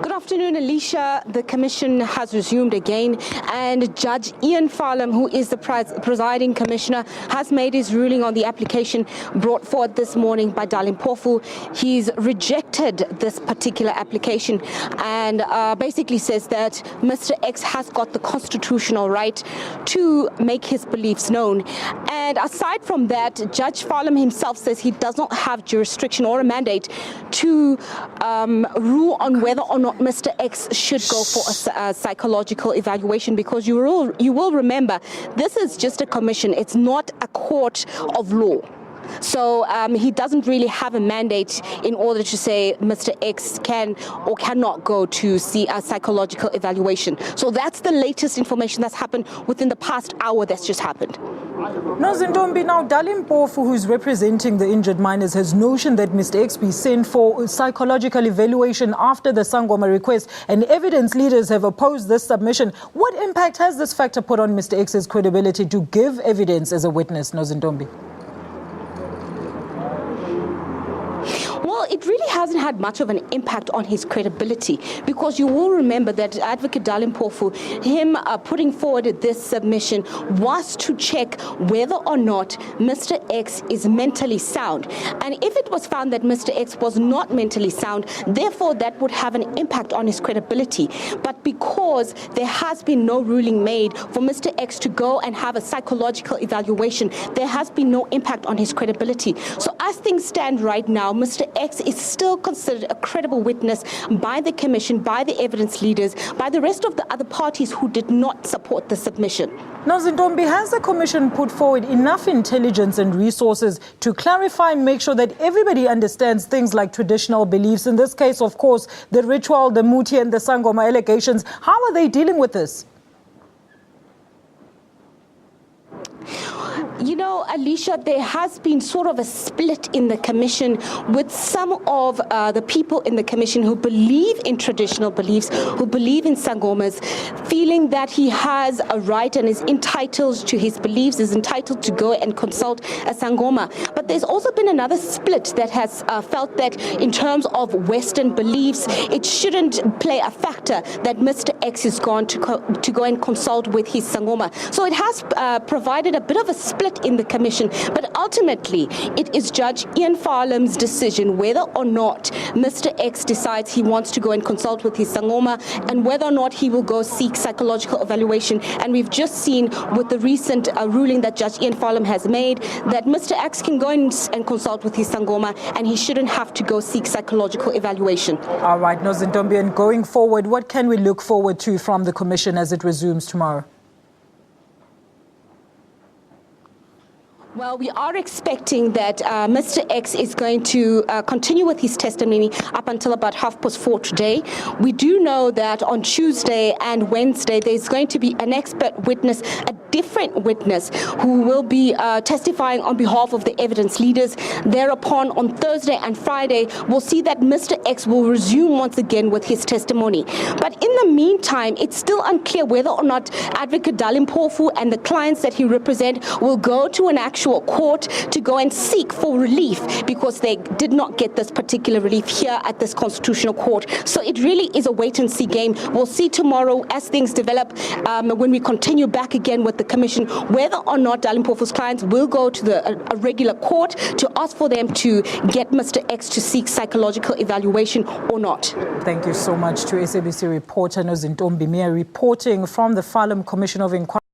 Good afternoon, Alicia. The commission has resumed again, and Judge Ian Farlam, who is the presiding commissioner, has made his ruling on the application brought forward this morning by Darlin Pofu. He's rejected this particular application and basically says that Mr. X has got the constitutional right to make his beliefs known. And aside from that, Judge Farlam himself says he does not have jurisdiction or a mandate to rule on whether or not Mr. X should go for a psychological evaluation, because you will remember this is just a commission. It's not a court of law. So he doesn't really have a mandate in order to say Mr. X can or cannot go to see a psychological evaluation. So that's the latest information that's happened within the past hour that's just happened. Now, Zintombi, now Darlin Pofu, who's representing the injured miners, has notioned that Mr. X be sent for psychological evaluation after the Sangoma request, and evidence leaders have opposed this submission. What impact has this factor put on Mr. X's credibility to give evidence as a witness, Zintombi? Well, it really hasn't had much of an impact on his credibility, because you will remember that Advocate Darlin Pofu, him putting forward this submission was to check whether or not Mr. X is mentally sound. And if it was found that Mr. X was not mentally sound, therefore that would have an impact on his credibility. But because there has been no ruling made for Mr. X to go and have a psychological evaluation, there has been no impact on his credibility. So as things stand right now, Mr. X is still considered a credible witness by the commission, by the evidence leaders, by the rest of the other parties who did not support the submission. Now, Zintombi, has the commission put forward enough intelligence and resources to clarify and make sure that everybody understands things like traditional beliefs? In this case, of course, the ritual, the Muti and the Sangoma allegations. How are they dealing with this? You know, Alicia, there has been sort of a split in the commission, with some of the people in the commission who believe in traditional beliefs, who believe in Sangomas, feeling that he has a right and is entitled to his beliefs, is entitled to go and consult a Sangoma. But there's also been another split that has felt that in terms of Western beliefs, it shouldn't play a factor that Mr. X is gone to go and consult with his Sangoma. So it has provided a bit of a split in the commission, but ultimately it is Judge Ian Farlam's decision whether or not Mr. X decides he wants to go and consult with his Sangoma, and whether or not he will go seek psychological evaluation. And we've just seen with the recent ruling that Judge Ian Farlam has made that Mr. X can go and consult with his Sangoma, and he shouldn't have to go seek psychological evaluation. All right, Zintombi, and going forward, what can we look forward to from the commission as it resumes tomorrow? Well, we are expecting that Mr. X is going to continue with his testimony up until about 4:30 today. We do know that on Tuesday and Wednesday there's going to be an expert witness, a different witness, who will be testifying on behalf of the evidence leaders. Thereupon, on Thursday and Friday, we'll see that Mr. X will resume once again with his testimony. But in the meantime, it's still unclear whether or not Advocate Darlin Pofu and the clients that he represents will go to an actual court to go and seek for relief, because they did not get this particular relief here at this constitutional court. So it really is a wait-and-see game. We'll see tomorrow as things develop, when we continue back again with the commission, whether or not Darlin Pofu's clients will go to a regular court to ask for them to get Mr. X to seek psychological evaluation or not. Thank you so much to SABC reporter Zintombi reporting from the Farlam Commission of Inquiry.